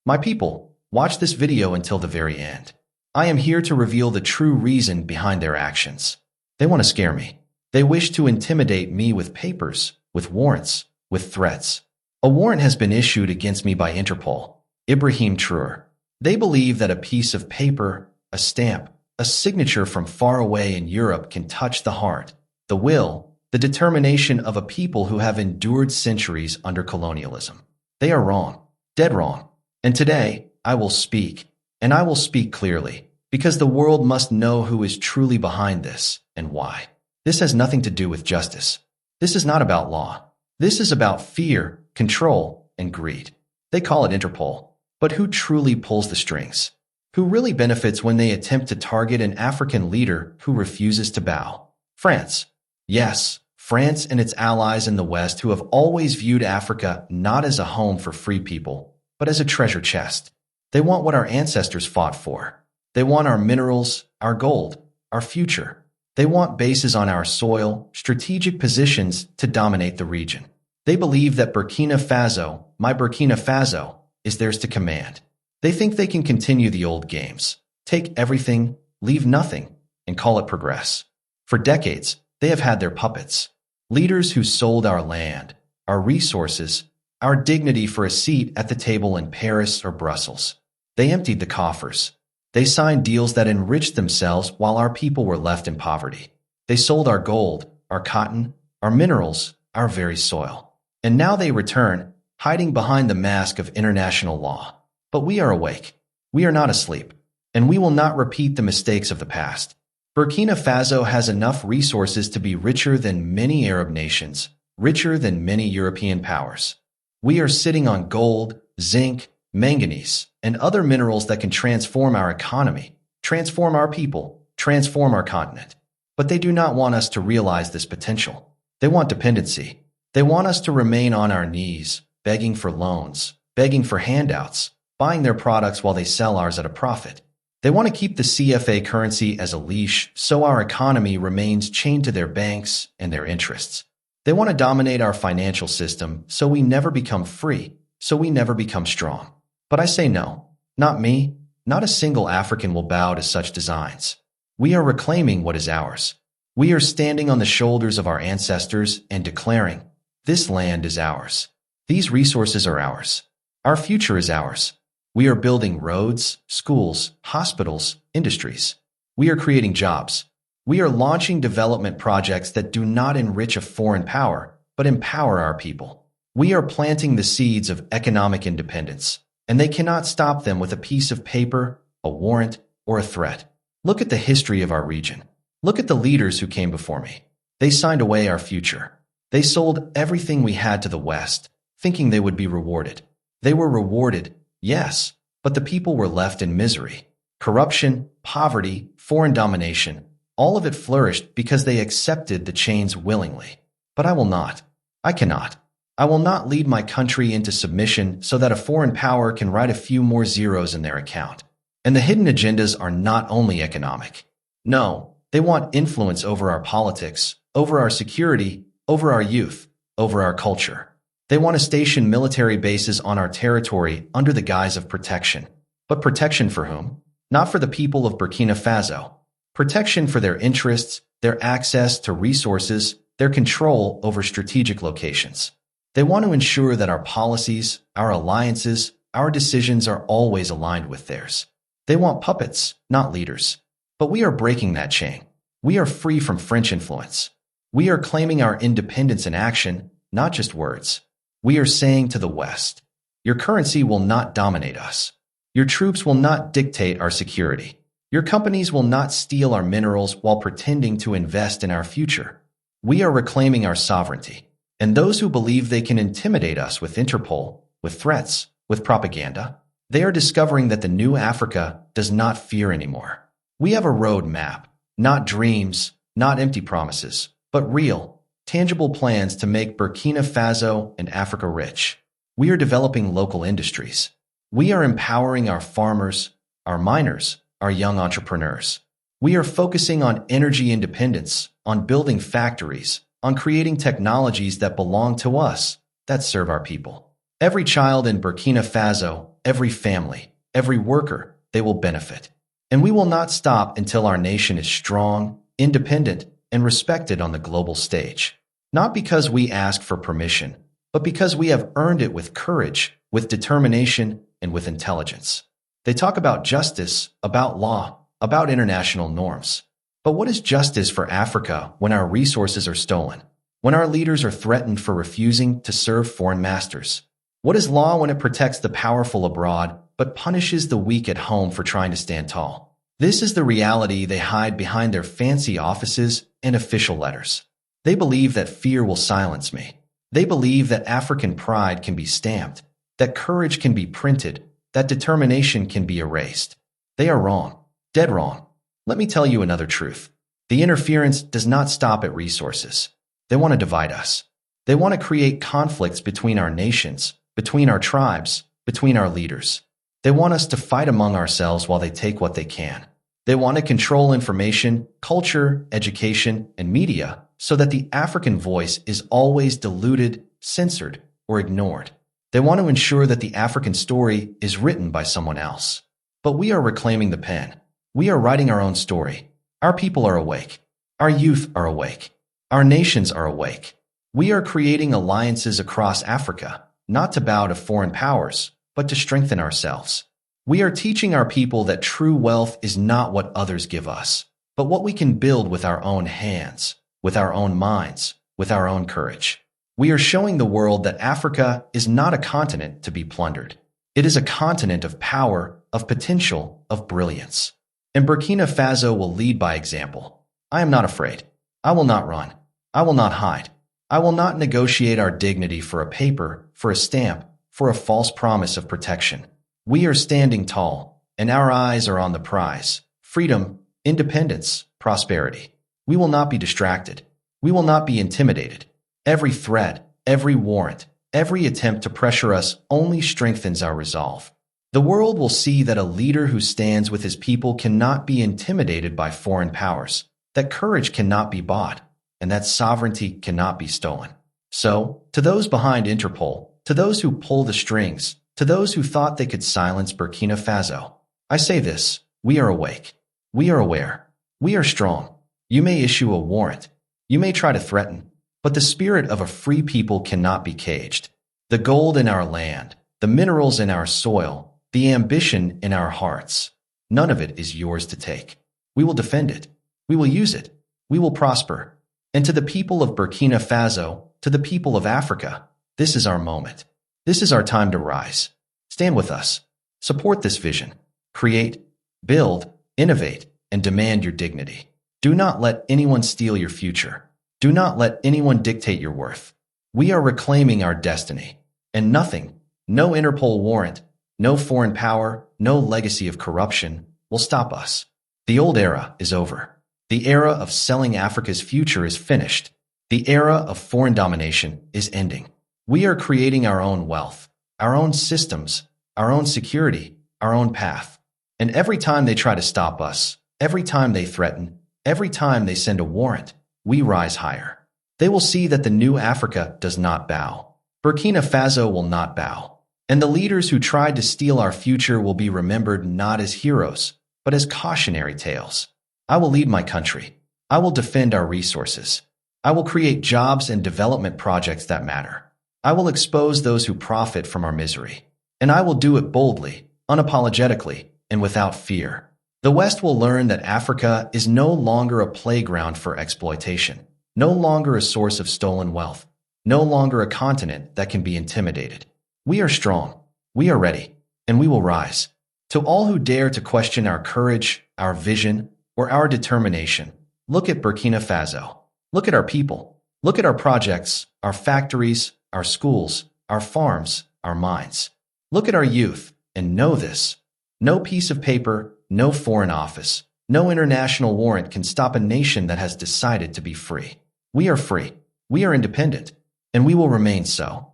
My people, watch this video until the very end. I am here to reveal the true reason behind their actions. They want to scare me. They wish to intimidate me with papers, with warrants, with threats. A warrant has been issued against me by Interpol, Ibrahim Troure. They believe that a piece of paper, a stamp, a signature from far away in Europe can touch the heart, the will, the determination of a people who have endured centuries under colonialism. They are wrong, dead wrong. And today, I will speak, and I will speak clearly, because the world must know who is truly behind this and why. This has nothing to do with justice. This is not about law. This is about fear, control, and greed. They call it Interpol. But who truly pulls the strings? Who really benefits when they attempt to target an African leader who refuses to bow? France. Yes, France and its allies in the West who have always viewed Africa not as a home for free people, but as a treasure chest. They want what our ancestors fought for. They want our minerals, our gold, our future. They want bases on our soil, strategic positions to dominate the region. They believe that Burkina Faso, my Burkina Faso, is theirs to command. They think they can continue the old games, take everything, leave nothing, and call it progress. For decades, they have had their puppets, leaders who sold our land, our resources, our dignity for a seat at the table in Paris or Brussels. They emptied the coffers. They signed deals that enriched themselves while our people were left in poverty. They sold our gold, our cotton, our minerals, our very soil. And now they return, hiding behind the mask of international law. But we are awake. We are not asleep. And we will not repeat the mistakes of the past. Burkina Faso has enough resources to be richer than many Arab nations, richer than many European powers. We are sitting on gold, zinc, manganese, and other minerals that can transform our economy, transform our people, transform our continent. But they do not want us to realize this potential. They want dependency. They want us to remain on our knees, begging for loans, begging for handouts, buying their products while they sell ours at a profit. They want to keep the CFA currency as a leash so our economy remains chained to their banks and their interests. They want to dominate our financial system so we never become free, so we never become strong. But I say no, not me, not a single African will bow to such designs. We are reclaiming what is ours. We are standing on the shoulders of our ancestors and declaring, this land is ours. These resources are ours. Our future is ours. We are building roads, schools, hospitals, industries. We are creating jobs. We are launching development projects that do not enrich a foreign power, but empower our people. We are planting the seeds of economic independence, and they cannot stop them with a piece of paper, a warrant, or a threat. Look at the history of our region. Look at the leaders who came before me. They signed away our future. They sold everything we had to the West, thinking they would be rewarded. They were rewarded, yes, but the people were left in misery. Corruption, poverty, foreign domination, all of it flourished because they accepted the chains willingly. But I will not. I cannot. I will not lead my country into submission so that a foreign power can write a few more zeros in their account. And the hidden agendas are not only economic. No, they want influence over our politics, over our security, over our youth, over our culture. They want to station military bases on our territory under the guise of protection. But protection for whom? Not for the people of Burkina Faso. Protection for their interests, their access to resources, their control over strategic locations. They want to ensure that our policies, our alliances, our decisions are always aligned with theirs. They want puppets, not leaders. But we are breaking that chain. We are free from French influence. We are claiming our independence in action, not just words. We are saying to the West, your currency will not dominate us. Your troops will not dictate our security. Your companies will not steal our minerals while pretending to invest in our future. We are reclaiming our sovereignty. And those who believe they can intimidate us with Interpol, with threats, with propaganda, they are discovering that the new Africa does not fear anymore. We have a road map, not dreams, not empty promises, but real, tangible plans to make Burkina Faso and Africa rich. We are developing local industries. We are empowering our farmers, our miners, our young entrepreneurs. We are focusing on energy independence, on building factories, on creating technologies that belong to us, that serve our people. Every child in Burkina Faso, every family, every worker, they will benefit. And we will not stop until our nation is strong, independent, and respected on the global stage. Not because we ask for permission, but because we have earned it with courage, with determination, and with intelligence. They talk about justice, about law, about international norms. But what is justice for Africa when our resources are stolen? When our leaders are threatened for refusing to serve foreign masters? What is law when it protects the powerful abroad but punishes the weak at home for trying to stand tall? This is the reality they hide behind their fancy offices and official letters. They believe that fear will silence me. They believe that African pride can be stamped, that courage can be printed, that determination can be erased. They are wrong, dead wrong. Let me tell you another truth. The interference does not stop at resources. They want to divide us. They want to create conflicts between our nations, between our tribes, between our leaders. They want us to fight among ourselves while they take what they can. They want to control information, culture, education, and media so that the African voice is always diluted, censored, or ignored. They want to ensure that the African story is written by someone else. But we are reclaiming the pen. We are writing our own story. Our people are awake. Our youth are awake. Our nations are awake. We are creating alliances across Africa, not to bow to foreign powers, but to strengthen ourselves. We are teaching our people that true wealth is not what others give us, but what we can build with our own hands, with our own minds, with our own courage. We are showing the world that Africa is not a continent to be plundered. It is a continent of power, of potential, of brilliance. And Burkina Faso will lead by example. I am not afraid. I will not run. I will not hide. I will not negotiate our dignity for a paper, for a stamp, for a false promise of protection. We are standing tall, and our eyes are on the prize: freedom, independence, prosperity. We will not be distracted. We will not be intimidated. Every threat, every warrant, every attempt to pressure us only strengthens our resolve. The world will see that a leader who stands with his people cannot be intimidated by foreign powers, that courage cannot be bought, and that sovereignty cannot be stolen. So, to those behind Interpol, to those who pull the strings, to those who thought they could silence Burkina Faso, I say this: we are awake. We are aware. We are strong. You may issue a warrant. You may try to threaten, but the spirit of a free people cannot be caged. The gold in our land, the minerals in our soil, the ambition in our hearts, none of it is yours to take. We will defend it. We will use it. We will prosper. And to the people of Burkina Faso, to the people of Africa, this is our moment. This is our time to rise. Stand with us. Support this vision. Create, build, innovate, and demand your dignity. Do not let anyone steal your future. Do not let anyone dictate your worth. We are reclaiming our destiny. And nothing, no Interpol warrant, no foreign power, no legacy of corruption will stop us. The old era is over. The era of selling Africa's future is finished. The era of foreign domination is ending. We are creating our own wealth, our own systems, our own security, our own path. And every time they try to stop us, every time they threaten, every time they send a warrant, we rise higher. They will see that the new Africa does not bow. Burkina Faso will not bow. And the leaders who tried to steal our future will be remembered not as heroes, but as cautionary tales. I will lead my country. I will defend our resources. I will create jobs and development projects that matter. I will expose those who profit from our misery. And I will do it boldly, unapologetically, and without fear. The West will learn that Africa is no longer a playground for exploitation, no longer a source of stolen wealth, no longer a continent that can be intimidated. We are strong, we are ready, and we will rise. To all who dare to question our courage, our vision, or our determination, look at Burkina Faso. Look at our people. Look at our projects, our factories, our schools, our farms, our mines. Look at our youth, and know this: no piece of paper, no foreign office, no international warrant can stop a nation that has decided to be free. We are free. We are independent. And we will remain so.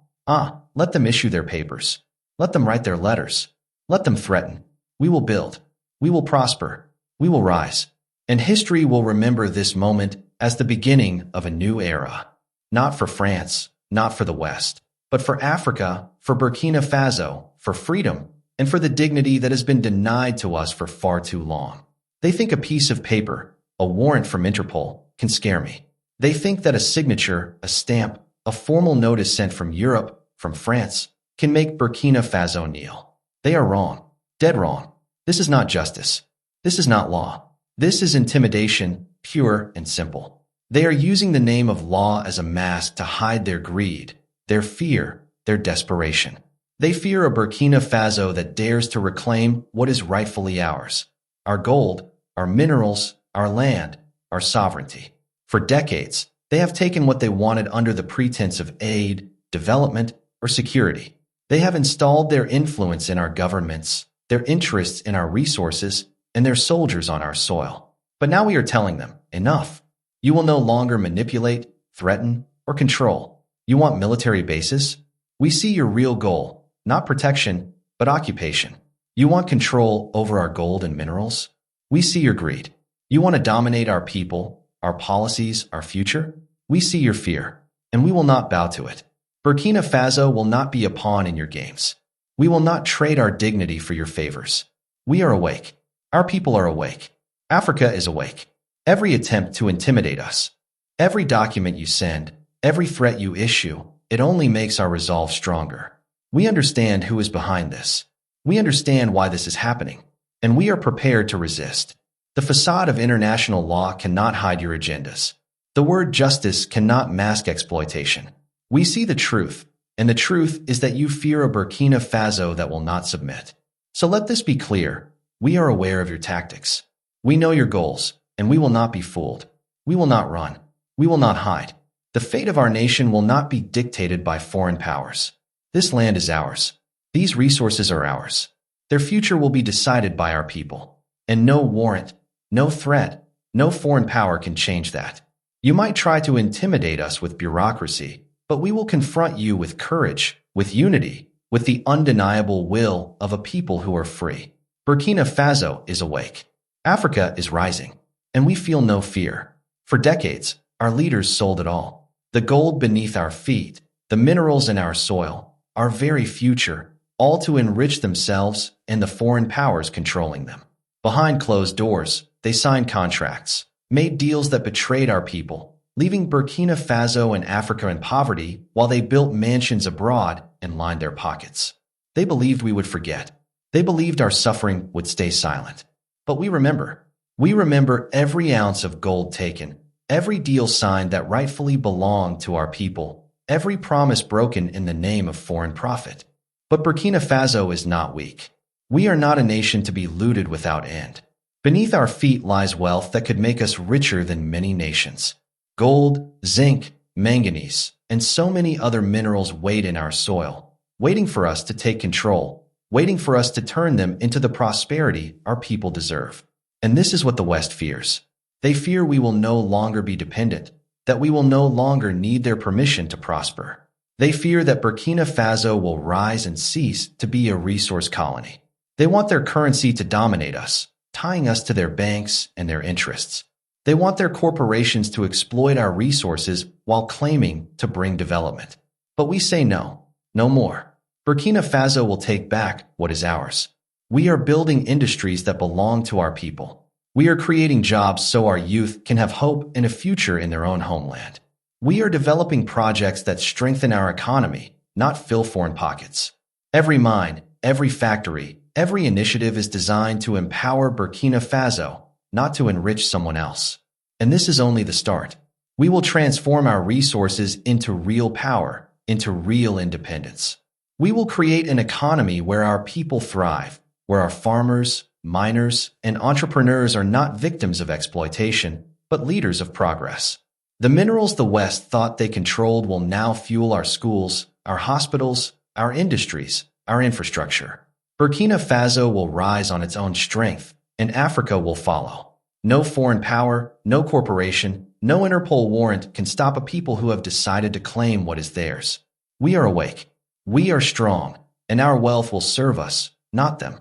Let them issue their papers. Let them write their letters. Let them threaten. We will build. We will prosper. We will rise. And history will remember this moment as the beginning of a new era. Not for France, not for the West, but for Africa, for Burkina Faso, for freedom, and for the dignity that has been denied to us for far too long. They think a piece of paper, a warrant from Interpol, can scare me. They think that a signature, a stamp, a formal notice sent from Europe, from France, can make Burkina Faso kneel. They are wrong. Dead wrong. This is not justice. This is not law. This is intimidation, pure and simple. They are using the name of law as a mask to hide their greed, their fear, their desperation. They fear a Burkina Faso that dares to reclaim what is rightfully ours: our gold, our minerals, our land, our sovereignty. For decades, they have taken what they wanted under the pretense of aid, development, or security. They have installed their influence in our governments, their interests in our resources, and their soldiers on our soil. But now we are telling them, enough. You will no longer manipulate, threaten, or control. You want military bases? We see your real goal, not protection, but occupation. You want control over our gold and minerals? We see your greed. You want to dominate our people, our policies, our future? We see your fear, and we will not bow to it. Burkina Faso will not be a pawn in your games. We will not trade our dignity for your favors. We are awake. Our people are awake. Africa is awake. Every attempt to intimidate us, every document you send, every threat you issue, it only makes our resolve stronger. We understand who is behind this. We understand why this is happening, and we are prepared to resist. The facade of international law cannot hide your agendas. The word justice cannot mask exploitation. We see the truth, and the truth is that you fear a Burkina Faso that will not submit. So let this be clear. We are aware of your tactics. We know your goals, and we will not be fooled. We will not run. We will not hide. The fate of our nation will not be dictated by foreign powers. This land is ours. These resources are ours. Their future will be decided by our people. And no warrant, no threat, no foreign power can change that. You might try to intimidate us with bureaucracy, but we will confront you with courage, with unity, with the undeniable will of a people who are free. Burkina Faso is awake. Africa is rising, and we feel no fear. For decades, our leaders sold it all. The gold beneath our feet, the minerals in our soil, our very future, all to enrich themselves and the foreign powers controlling them. Behind closed doors, they signed contracts, made deals that betrayed our people, leaving Burkina Faso and Africa in poverty while they built mansions abroad and lined their pockets. They believed we would forget. They believed our suffering would stay silent. But we remember. We remember every ounce of gold taken, every deal signed that rightfully belonged to our people, every promise broken in the name of foreign profit. But Burkina Faso is not weak. We are not a nation to be looted without end. Beneath our feet lies wealth that could make us richer than many nations. Gold, zinc, manganese, and so many other minerals wait in our soil, waiting for us to take control, waiting for us to turn them into the prosperity our people deserve. And this is what the West fears. They fear we will no longer be dependent, that we will no longer need their permission to prosper. They fear that Burkina Faso will rise and cease to be a resource colony. They want their currency to dominate us, tying us to their banks and their interests. They want their corporations to exploit our resources while claiming to bring development. But we say no, no more. Burkina Faso will take back what is ours. We are building industries that belong to our people. We are creating jobs so our youth can have hope and a future in their own homeland. We are developing projects that strengthen our economy, not fill foreign pockets. Every mine, every factory, every initiative is designed to empower Burkina Faso, not to enrich someone else. And this is only the start. We will transform our resources into real power, into real independence. We will create an economy where our people thrive, where our farmers, miners, and entrepreneurs are not victims of exploitation, but leaders of progress. The minerals the West thought they controlled will now fuel our schools, our hospitals, our industries, our infrastructure. Burkina Faso will rise on its own strength, and Africa will follow. No foreign power, no corporation, no Interpol warrant can stop a people who have decided to claim what is theirs. We are awake. We are strong, and our wealth will serve us, not them.